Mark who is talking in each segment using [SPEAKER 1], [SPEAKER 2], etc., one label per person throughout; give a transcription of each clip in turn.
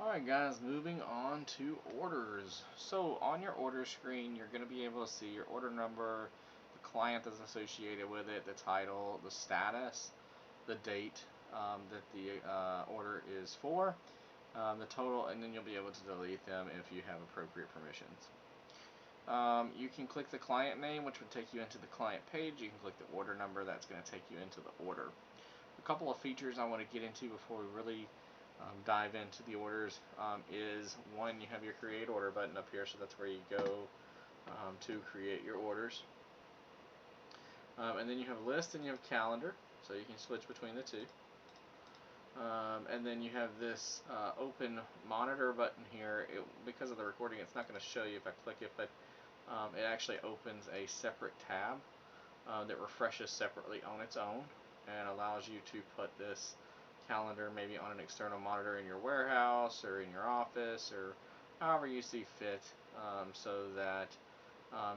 [SPEAKER 1] Alright guys, moving on to orders. So on your order screen, you're going to be able to see your order number, the client that's associated with it, the title, the status, the date that the order is for, the total, and then you'll be able to delete them if you have appropriate permissions. You can click the client name, which would take you into the client page. You can click the order number, that's going to take you into the order. A couple of features I want to get into before we really dive into the orders is one, you have your create order button up here, so that's where you go to create your orders. And then you have list and you have calendar, so you can switch between the two. And then you have this open monitor button here. Because of the recording, it's not going to show you if I click it, but it actually opens a separate tab that refreshes separately on its own and allows you to put this calendar maybe on an external monitor in your warehouse or in your office or however you see fit, so that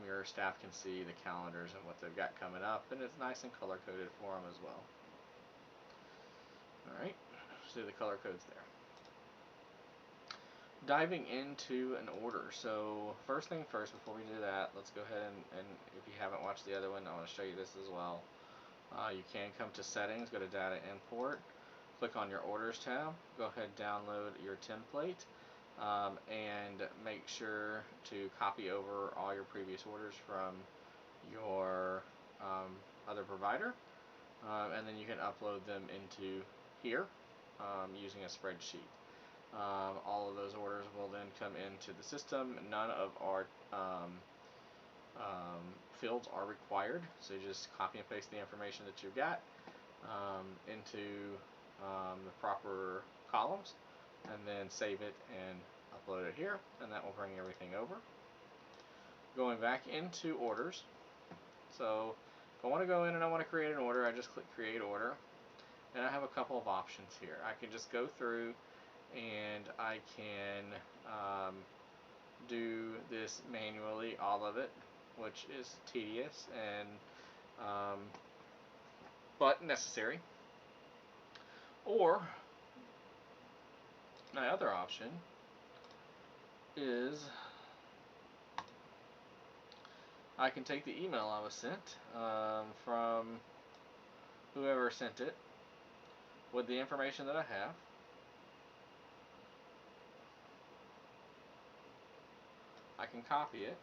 [SPEAKER 1] your staff can see the calendars and what they've got coming up, and it's nice and color coded for them as well. Alright, see the color codes there. Diving into an order. So first thing first, before we do that, let's go ahead and if you haven't watched the other one, I want to show you this as well. You can come to settings, go to data import, click on your orders tab, go ahead and download your template, and make sure to copy over all your previous orders from your other provider, and then you can upload them into here using a spreadsheet. All of those orders will then come into the system. None of our fields are required, so you just copy and paste the information that you've got into the proper columns, and then save it and upload it here, and that will bring everything over. Going back into orders, so if I want to go in and I want to create an order, I just click create order, and I have a couple of options here. I can just go through and I can do this manually, all of it, which is tedious and but necessary. Or my other option is I can take the email I was sent from whoever sent it with the information that I have, I can copy it,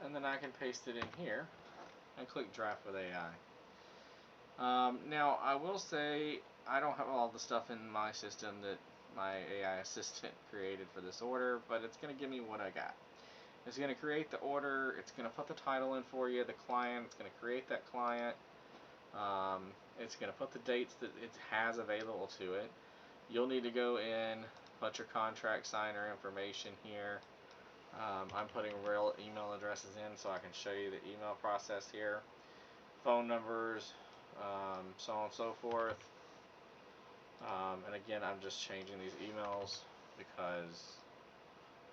[SPEAKER 1] and then I can paste it in here and click draft with AI. Now I will say I don't have all the stuff in my system that my AI assistant created for this order, but it's going to give me what I got. It's going to create the order, it's going to put the title in for you, the client, it's going to create that client, it's going to put the dates that it has available to it. You'll need to go in, put your contract signer information here. I'm putting real email addresses in so I can show you the email process here, phone numbers, so on and so forth. And again, I'm just changing these emails because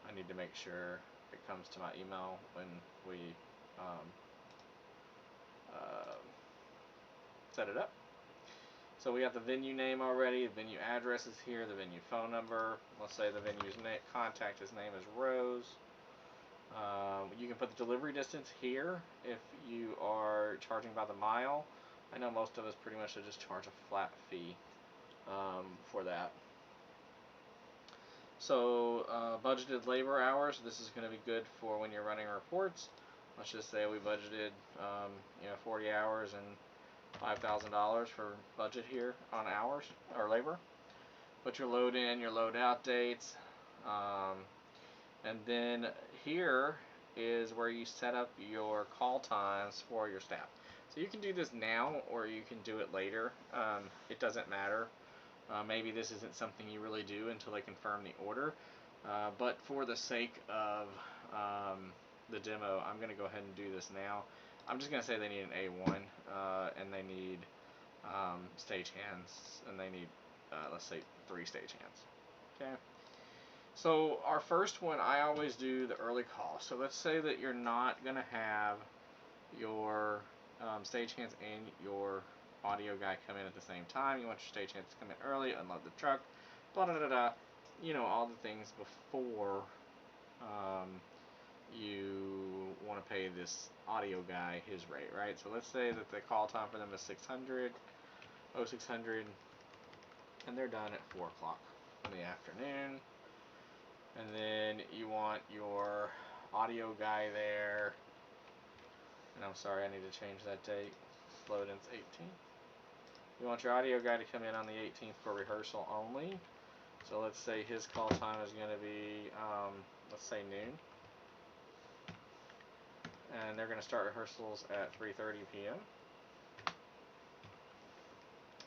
[SPEAKER 1] I need to make sure it comes to my email when we set it up. So we have the venue name already, the venue address is here, the venue phone number. Let's say the venue's contact, his name is Rose. You can put the delivery distance here if you are charging by the mile. I know most of us pretty much just charge a flat fee for that. So budgeted labor hours, this is going to be good for when you're running reports. Let's just say we budgeted 40 hours and $5,000 for budget here on hours or labor. Put your load in, your load out dates, and then here is where you set up your call times for your staff. So you can do this now or you can do it later. It doesn't matter. Maybe this isn't something you really do until they confirm the order, but for the sake of the demo, I'm going to go ahead and do this now. I'm just going to say they need an A1, and they need stagehands, and they need, let's say, 3 stagehands. Okay. So our first one, I always do the early call. So let's say that you're not going to have your stagehands and your audio guy come in at the same time. You want your stagehands to come in early, unload the truck, blah da da da, you know, all the things before you want to pay this audio guy his rate, right? So let's say that the call time for them is 600, 0600, and they're done at 4 o'clock in the afternoon. And then you want your audio guy there, and I'm sorry, I need to change that date. Load-in's 18th. You want your audio guy to come in on the 18th for rehearsal only. So let's say his call time is going to be, let's say noon. And they're going to start rehearsals at 3:30 p.m.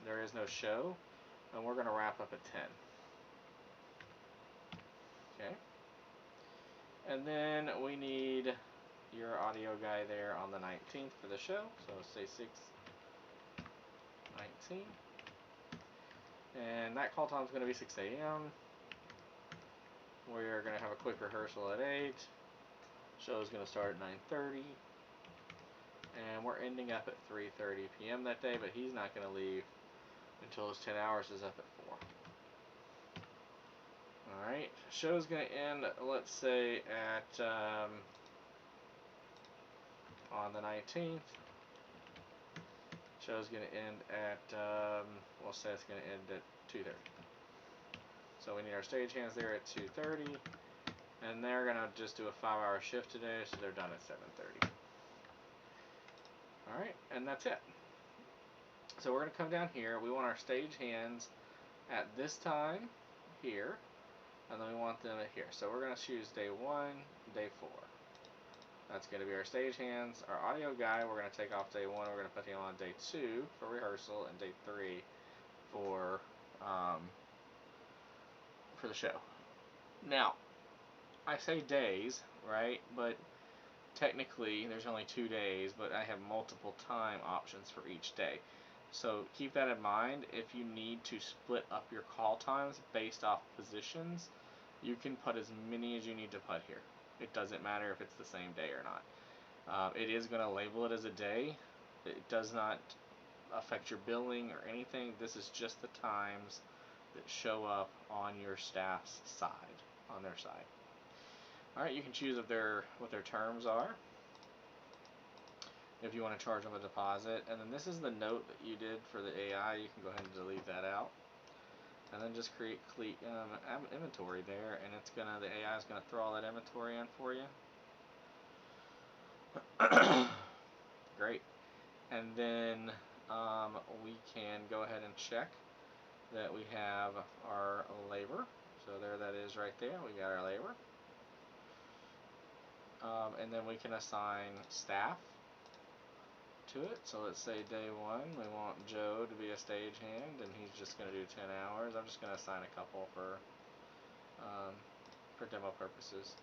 [SPEAKER 1] There is no show, and we're going to wrap up at 10. Okay. And then we need your audio guy there on the 19th for the show. So say 6:19. And that call time is going to be 6 a.m. We're going to have a quick rehearsal at 8. Show is going to start at 9:30. And we're ending up at 3:30 p.m. that day, but he's not going to leave until his 10 hours is up at 4. Alright, show's going to end, let's say, at, on the 19th. Show's going to end at, we'll say it's going to end at 2:30. So we need our stagehands there at 2:30, and they're going to just do a 5-hour shift today, so they're done at 7:30. Alright, and that's it. So we're going to come down here. We want our stagehands at this time here, and then we want them at here. So we're going to choose day 1, day 4. That's going to be our stagehands. Our audio guy, we're going to take off day 1. We're going to put him on day 2 for rehearsal, and day 3 for the show. Now, I say days, right? But technically, there's only 2 days, but I have multiple time options for each day. So keep that in mind. If you need to split up your call times based off positions, you can put as many as you need to put here. It doesn't matter if it's the same day or not. It is going to label it as a day. It does not affect your billing or anything. This is just the times that show up on your staff's side, on their side. Alright, you can choose what their terms are, if you want to charge them a deposit. And then this is the note that you did for the AI. You can go ahead and delete that out. And then just create inventory there, and the AI is gonna throw all that inventory in for you. Great. And then we can go ahead and check that we have our labor. So there that is right there. We got our labor. And then we can assign staff to it. So let's say day 1, we want Joe to be a stagehand, and he's just going to do 10 hours. I'm just going to assign a couple for demo purposes.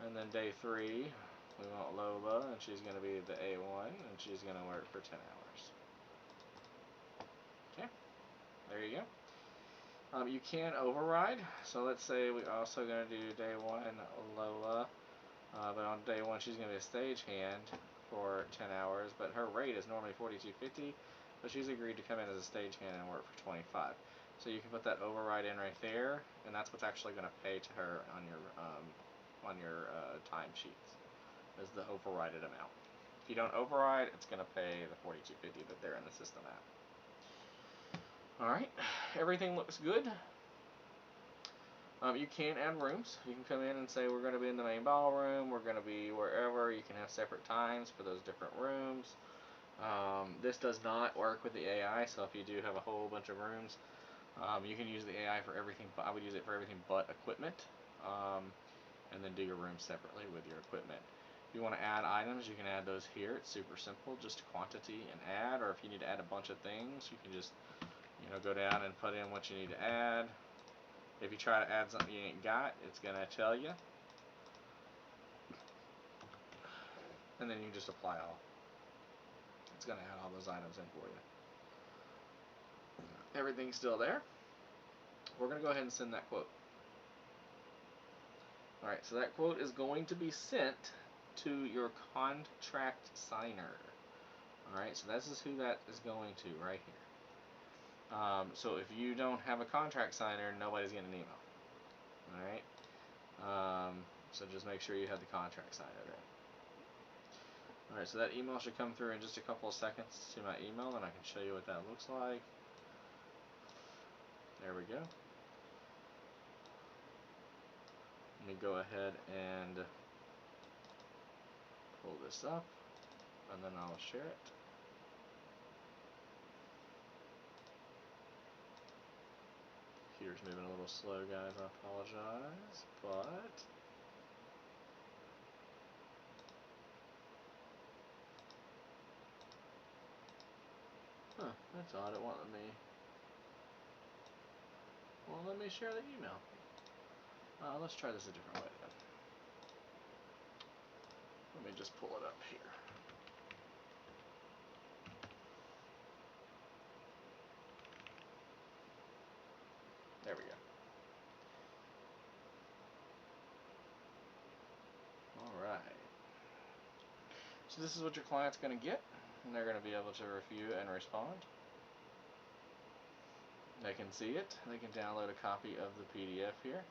[SPEAKER 1] And then day 3, we want Lola, and she's going to be the A1, and she's going to work for 10 hours. Okay, there you go. You can override. So let's say we're also going to do day 1 Lola, but on day 1 she's going to be a stagehand for 10 hours, but her rate is normally $42.50, but she's agreed to come in as a stagehand and work for 25. So you can put that override in right there, and that's what's actually going to pay to her on your time sheets, is the overrided amount. If you don't override, it's going to pay the $42.50 that they're in the system at. Alright, everything looks good. You can add rooms. You can come in and say, we're going to be in the main ballroom, we're going to be wherever. You can have separate times for those different rooms. This does not work with the AI, so if you do have a whole bunch of rooms, you can use the AI for everything. I would use it for everything but equipment, and then do your rooms separately with your equipment. If you want to add items, you can add those here. It's super simple, just quantity and add, or if you need to add a bunch of things, you can just go down and put in what you need to add. If you try to add something you ain't got, it's going to tell you. And then you just apply all. It's going to add all those items in for you. Everything's still there. We're going to go ahead and send that quote. Alright, so that quote is going to be sent to your contract signer. Alright, so this is who that is going to right here. So if you don't have a contract signer, nobody's getting an email. Alright? So just make sure you have the contract signer there. Alright, so that email should come through in just a couple of seconds to my email, and I can show you what that looks like. There we go. Let me go ahead and pull this up, and then I'll share it. Computer's moving a little slow, guys. I apologize, but that's odd. It won't let me share the email. Let's try this a different way then. Let me just pull it up here. There we go. Alright. So this is what your client's going to get, and they're going to be able to review and respond. They can see it. They can download a copy of the PDF here.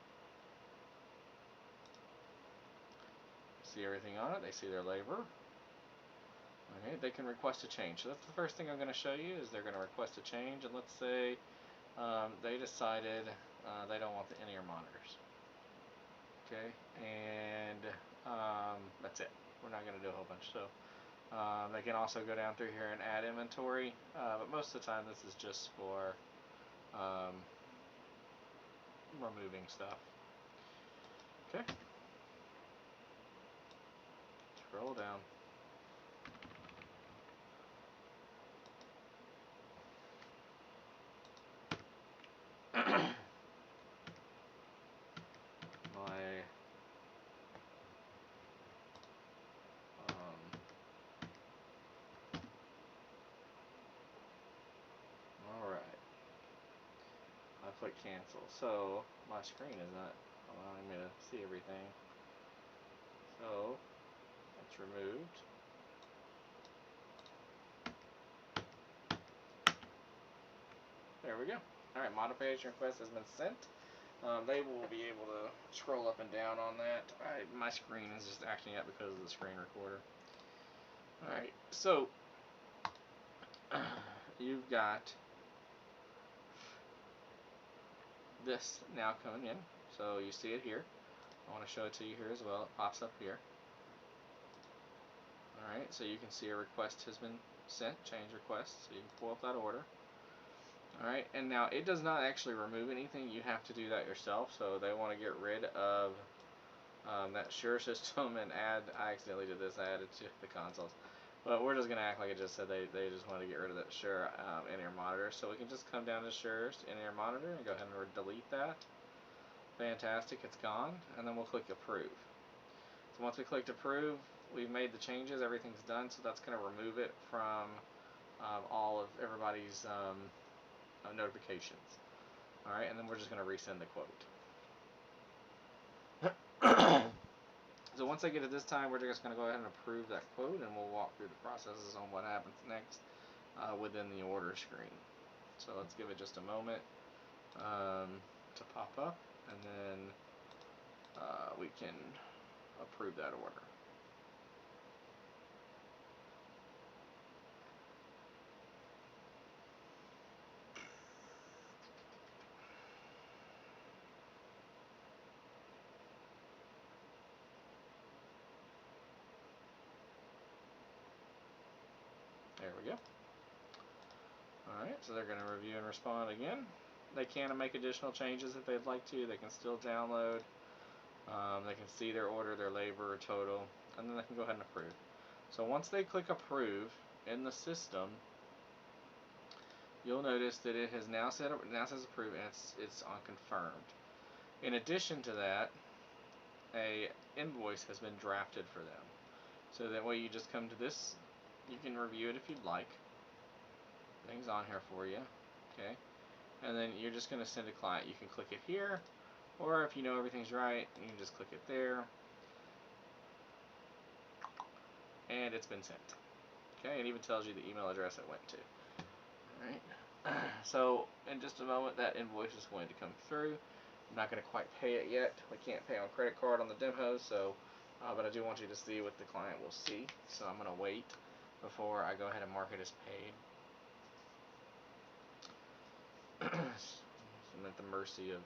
[SPEAKER 1] See everything on it. They see their labor. Okay, they can request a change. So that's the first thing I'm going to show you is they're going to request a change. And let's say they decided they don't want the in-ear monitors. Okay, and that's it. We're not going to do a whole bunch. So they can also go down through here and add inventory, but most of the time this is just for removing stuff. Okay. Scroll down. Alright. I click cancel. So my screen is not allowing me to see everything. So it's removed. There we go. Alright, modification request has been sent. They will be able to scroll up and down on that. My screen is just acting up because of the screen recorder. Alright, so you've got this now coming in. So you see it here. I want to show it to you here as well. It pops up here. Alright, so you can see a request has been sent, change request. So you can pull up that order. Alright, and now it does not actually remove anything. You have to do that yourself. So they want to get rid of that Shure system and add, I accidentally did this, I added to the consoles. But we're just going to act like it just said they just want to get rid of that Shure in-ear monitor. So we can just come down to Shure's in-ear monitor and go ahead and delete that. Fantastic, it's gone. And then we'll click approve. So once we clicked approve, we've made the changes, everything's done. So that's going to remove it from all of everybody's notifications. Alright, and then we're just going to resend the quote. So once I get it this time, we're just going to go ahead and approve that quote, and we'll walk through the processes on what happens next within the order screen. So let's give it just a moment to pop up, and then we can approve that order. There we go. Alright, so they're going to review and respond again. They can make additional changes if they'd like to. They can still download. They can see their order, their labor, total, and then they can go ahead and approve. So once they click approve in the system, you'll notice that it has now says approve, and it's on confirmed. In addition to that, a invoice has been drafted for them. So that way you just come to this, you can review it if you'd like. Things on here for you, okay? And then you're just going to send a client. You can click it here, or if you know everything's right, you can just click it there. And it's been sent. Okay, it even tells you the email address it went to. Alright. So in just a moment, that invoice is going to come through. I'm not going to quite pay it yet. We can't pay on credit card on the demo, so but I do want you to see what the client will see. So I'm going to wait before I go ahead and mark it as paid. I'm at the mercy of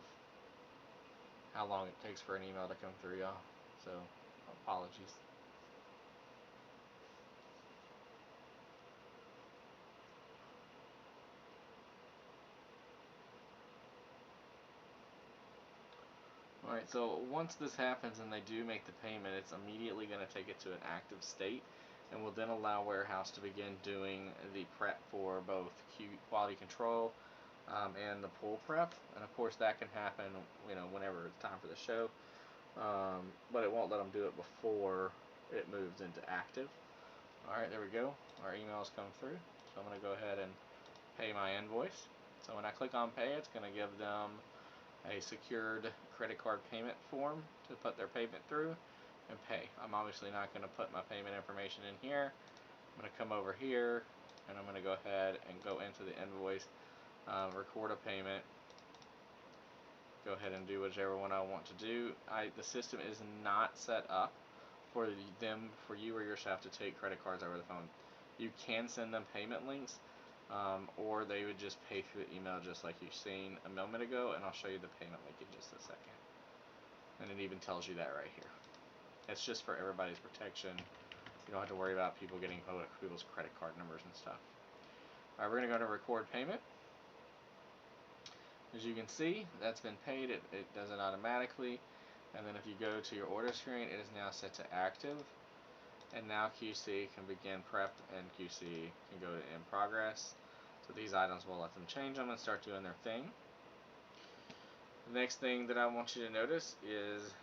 [SPEAKER 1] how long it takes for an email to come through, y'all. So apologies. Alright, so once this happens and they do make the payment, it's immediately going to take it to an active state and will then allow Warehouse to begin doing the prep for both quality control and the pull prep. And of course that can happen, whenever it's time for the show, but it won't let them do it before it moves into active. Alright, there we go. Our email's come through. So I'm going to go ahead and pay my invoice. So when I click on pay, it's going to give them a secured credit card payment form to put their payment through and pay. I'm obviously not going to put my payment information in here. I'm going to come over here and I'm going to go ahead and go into the invoice, record a payment, go ahead and do whichever one I want to do. The system is not set up for you or your staff to take credit cards over the phone. You can send them payment links, or they would just pay through the email just like you've seen a moment ago, and I'll show you the payment link in just a second. And it even tells you that right here. It's just for everybody's protection. You don't have to worry about people getting people's credit card numbers and stuff. Alright, we're going to go to record payment. As you can see, that's been paid. It does it automatically. And then if you go to your order screen, it is now set to active. And now QC can begin prep and QC can go to in progress. So these items will let them change them and start doing their thing. The next thing that I want you to notice is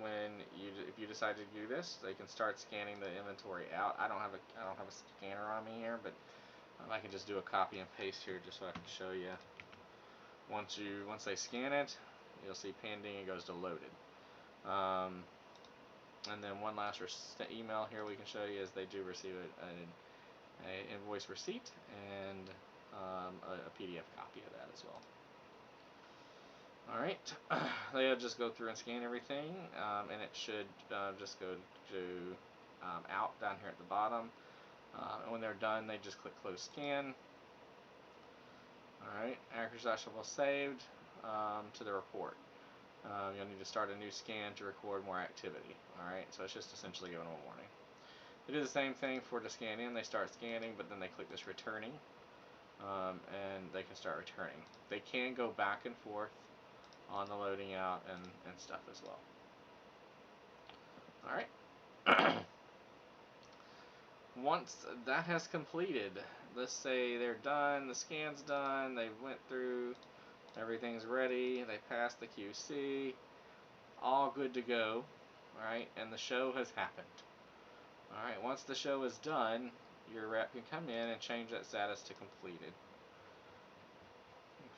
[SPEAKER 1] if you decide to do this, they can start scanning the inventory out. I don't have a scanner on me here, but I can just do a copy and paste here just so I can show you. Once they scan it, you'll see pending. It goes to loaded. And then one last email here we can show you is they do receive an invoice receipt and a PDF copy of that as well. Alright, they'll just go through and scan everything, and it should just go to out down here at the bottom. And when they're done, they just click close scan. Alright, accuracy will saved to the report. You'll need to start a new scan to record more activity. Alright, so it's just essentially giving them a warning. They do the same thing for the scan in. They start scanning, but then they click this returning, and they can start returning. They can go back and forth on the loading out and stuff as well. Alright. Once that has completed, let's say they're done, the scan's done, they went through, everything's ready, they passed the QC, all good to go, alright, and the show has happened. Alright, once the show is done, your rep can come in and change that status to completed.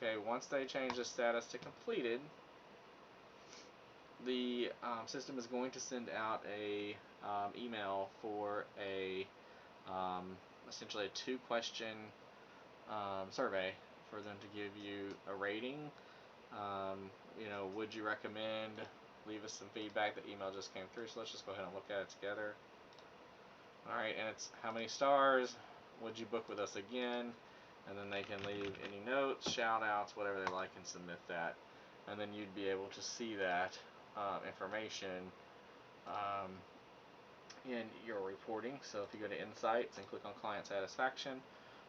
[SPEAKER 1] Okay, once they change the status to completed, the system is going to send out a email for essentially a 2-question survey for them to give you a rating. Would you recommend? Leave us some feedback. The email just came through, so let's just go ahead and look at it together. Alright, and it's how many stars? Would you book with us again? And then they can leave any notes, shout outs, whatever they like, and submit that. And then you'd be able to see that information in your reporting. So if you go to Insights and click on Client Satisfaction,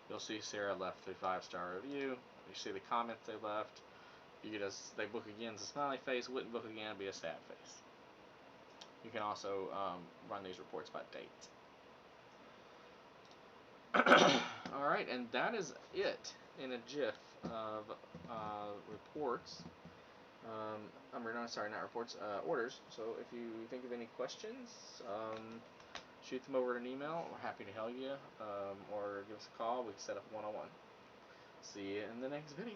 [SPEAKER 1] you'll see Sarah left a 5-star review. You see the comments they left. You get they book again, it's a smiley face. Wouldn't book again, it'd be a sad face. You can also run these reports by date. Alright, and that is it in a GIF of reports. Sorry, not reports, orders. So if you think of any questions, shoot them over an email. We're happy to help you, or give us a call. We can set up a one-on-one. See you in the next video.